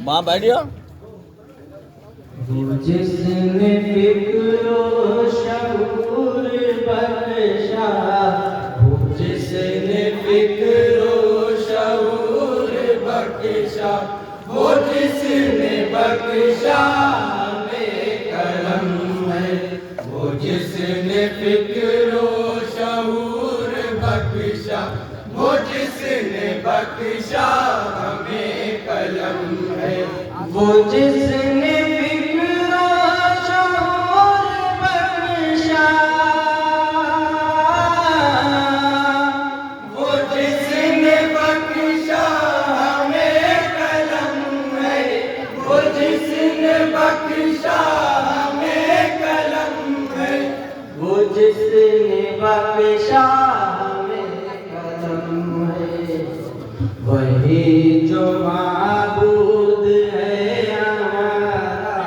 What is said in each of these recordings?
माँ बैठियो। जिसने फिक्रो शऊर बख्शा, जिसने फिक्रो शऊर बख्शा, वो जिसने बख्शा हमें करम है। वो जिसने फिक्रो शऊर बख्शा, वो जिसने बख्शा हमें कलम है। वो जिसने फिक्रो शऊर बख्शा, वो जिसने बख्शा हमें कलम है। वो जिसने बख्शा हमें कलम है। वो जिसने बख्शा वही जो माबूद है हमारा,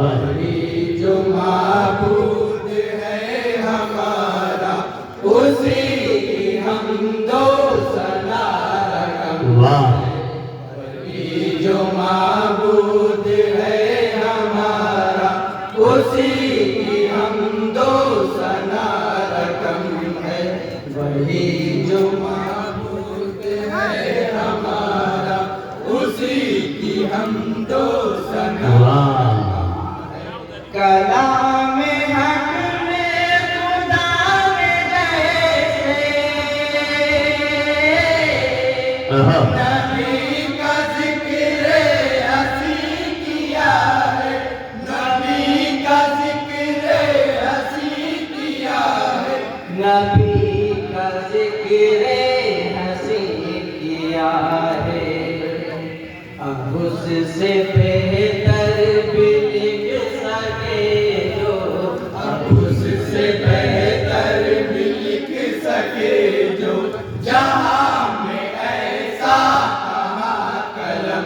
वही जो माबूद है हमारा, उसी की हमदो सना रकम है। वही जो माबूद है हमारा, उसी की हमदो सना रकम है। वही जो हमदो सना कलाम हक में खुदा ने जैसे नबी का जिक्र हसी किया है। नबी का जिक्र हसी किया है। नबी का जिक्र हसी किया है। अब उससे बेहतर भी लिख सके जो, अब उससे बेहतर भी लिख सके जो, जहाँ में ऐसा कहाँ कलम।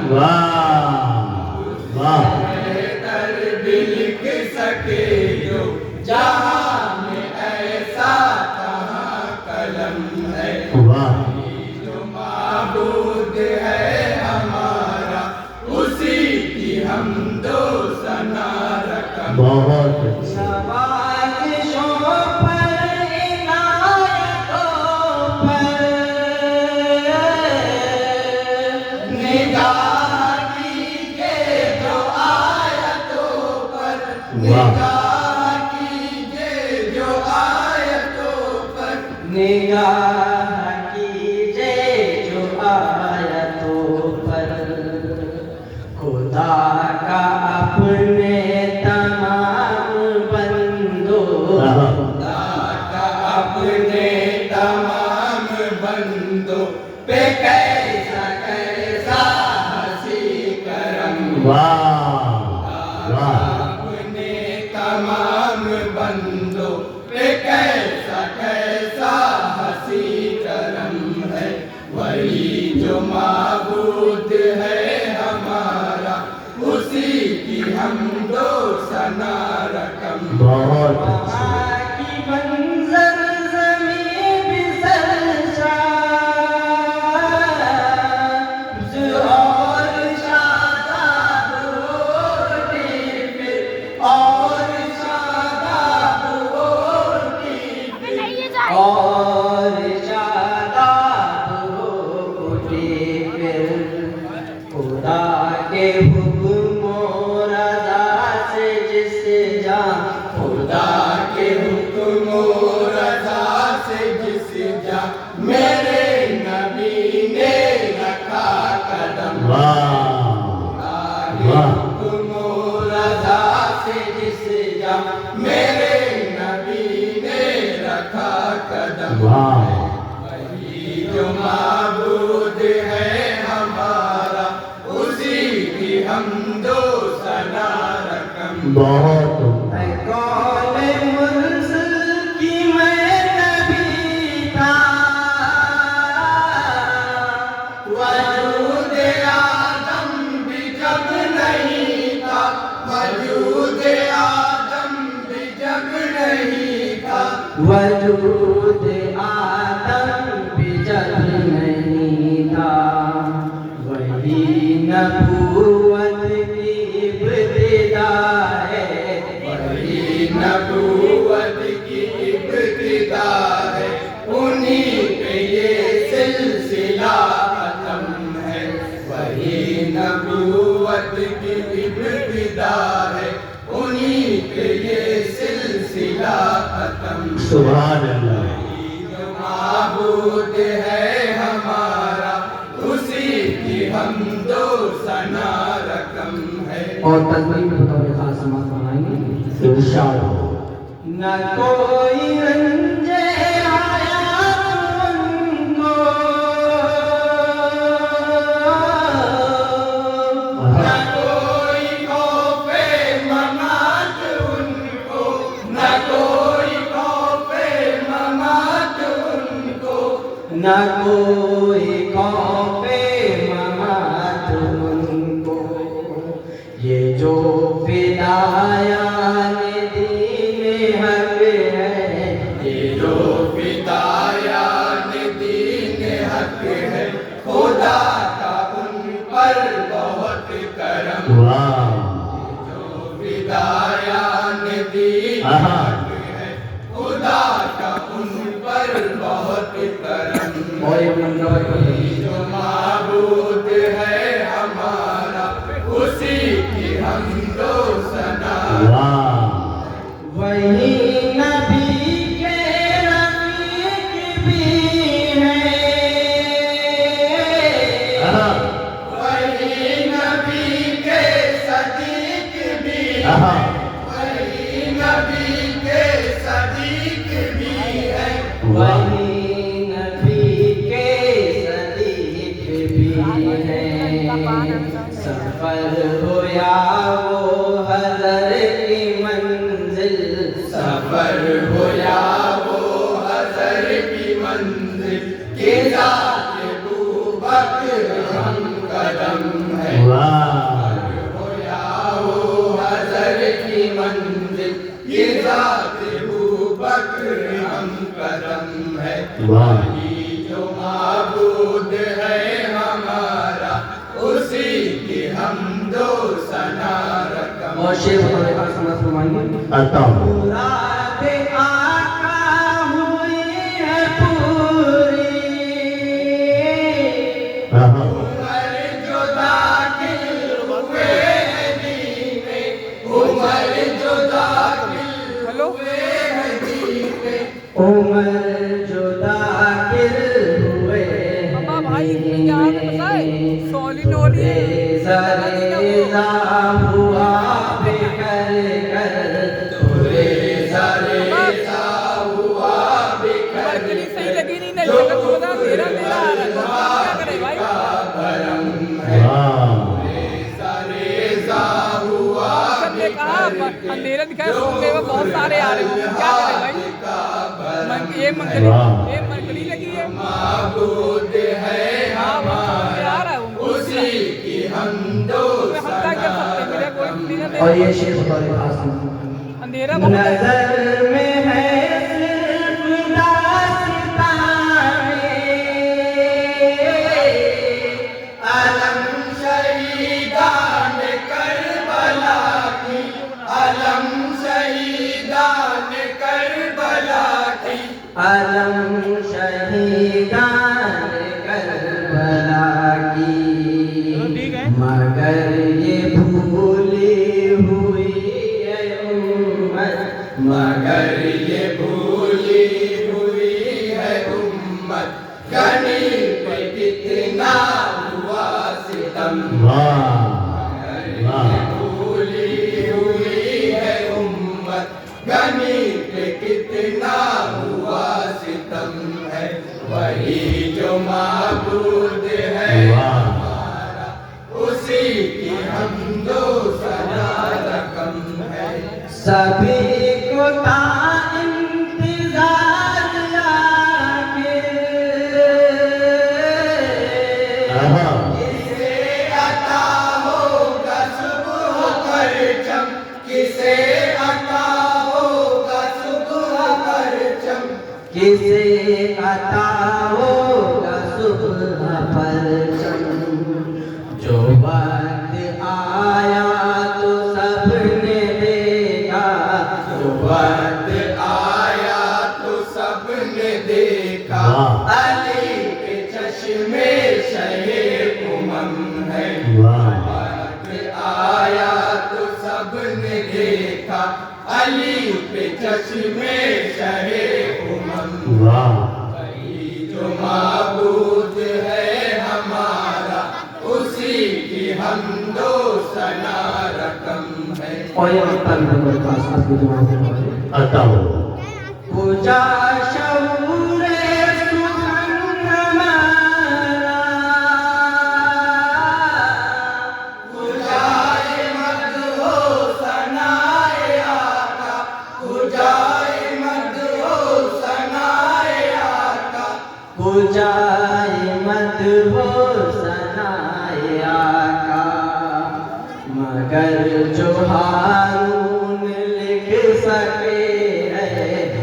बेहतर भी लिख सके जो, जहाँ में ऐसा कहाँ कलम है। जो माबूद है हमदो सना रकम। बहुत नवाज़िशों पर इनायतों पर निगाह कीजिए जो आयतों पर, निगाह कीजिए जो आयतों पर, निगाह कीजिए जो आयतों पर। खुदा का अपने तमाम बंदों, खुदा का अपने तमाम बंदों पे कैसा कैसा हंसी करम। अपने तमाम बंदों पे कैसा कैसा हंसी करम है। वही जो माबूद है हमारा, उसी की हमदो सना रकम। बहुत की मंजर ज़मीं भी सरशाद और शादाब होती फिर, और शादाब होती फिर, और शादाब होती फिर। खुदा के हुक्म रज़ा से जिस जा, खुदा के हुक्म रज़ा से जिस जा, मेरे नबी ने रखा कदम। खुदा के हुक्म रज़ा से जिस जा, मेरे नबी ने रखा कदम। वही जो माबूद है हमारा, उसी की हमदो सना रकम। बहुत कौन मुर्सल की मैं नबी था, वजूद आदम भी जब नहीं था, वजूद आदम भी जब नहीं था, वजूद आदम भी जब नहीं था। वही नबूवत की इब्तिदा है, वही नबूवत की इब्तिदा है, उन्हीं पे ये सिलसिला खत्म है, वही नबूवत की इब्तिदा है, उन्हीं पे ये सिलसिला खत्म। सुभान अल्लाह। जो माबूद है हमारा, उसी की हमदो सना रकम है। اور تدبیر میں بطور خاص سماعت فرمائیں گے ارشاد ہو نہ کوئی رنجے آیا ان کو، نہ کوئی خوف ممات ان کو، نہ کوئی خوف ممات ان کو، نہ کوئی خوف ممات ان کو، یہ جو فدایان دین حق ہے، یہ جو فدایان دین حق ہے، خدا کا ان پر بہت کرم، واہ جو فدایان دین حق ہے، خدا کا ان پر بہت کرم، اور یہ منظر جو معبود ہے ہمارا، اسی کی حمد و ثنا، واہ وہی نبی کے رفیق بھی ہیں، وہی نبی کے صدیق بھی ہیں، وہی نبی کے صدیق بھی ہیں، وہی نبی کے صدیق بھی ہیں، سفر ہو یا وہ حضر کی منزل، سفر ہو یا وہ حضر کی منزل، کہ ذات ابوبکر ہم قدم ہے، واہ ہو یا وہ حضر کی منزل، کہ ذات ابوبکر ہم قدم ہے، واہ وہی جو معبود ہے ہمارا، اسی کی حمد و ثنا رقم، اور شیر بطور خاص سماعت فرمائیں گے عطا ہو مراد آقا ہوئی ہے پوری، عمر جو داخل ہوئے ہیں دین میں، عمر جو داخل ہوئے ہیں دین میں، عمر جو داخل ہوئے ہیں بھائی یہاں پہ پتہ ہے سولین ہو رہی ہے ریزہ ریزہ ہوا بکھر کر، تو ریزہ ریزہ ہوا بکھر برکلی صحیح لگی نہیں نہ شکل کو بتا میرا میرا آ رہا ہے کیا کرے بھائی کرم ہے، واہ ریزہ ریزہ ہوا سب نے کہا اندھیرا دکھایا سونے میں بہت سارے آ رہے ہیں کیا کرے بھائی یہ منگلی لگی ہے معبود ہے ہاں بہت سارے آ رہا ہے اسی کی حمد و ہم کیا کر سکتے میرا کوئی نہیں اور ہے یہ شیر بطور خاص سماعت اندھیرا بہت ہے نظر میں ہے صرف داستانِ علم شہیدان کربلا کی، علم شہیدان کربلا کی، علم شہیدان کربلا کی، مگر یہ بھولی ہوئی ہے امت، مگر یہ بھولی ہوئی ہے امت، گنی پہ کتنا ہوا ستم، واہ واہ بھولی ہوئی ہے امت، گنی پہ کتنا ہوا ستم ہے، وہی جو معبود ہے واہ ہمارا، اسی کی حمد و ثنا رقم ہے، سبھی کو تا انتظار کسے عطا ہوگا صبح پرچم، کسے عطا ہوگا صبح پرچم، کسے عطا ہوگا صبح پرچم، हमदो सना रकम है। और ये वक्ता भी बड़ी खास आपकी दुआ के हवाले अता हो पूजा शऊरे सुखन हमारा, पूजाए मद हो सनाए आका, पूजाए मद हो सनाए आका, पूजाए मद हो सनाए आका। मगर जो हारून लिख सके है,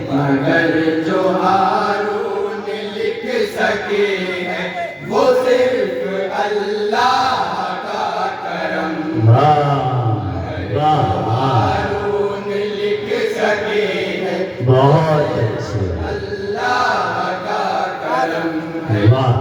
मगर जो हारून लिख सके है, वो सिर्फ अल्लाह का करम। वाह हारून लिख सके है, बहुत अच्छे अल्लाह का करम है। वाह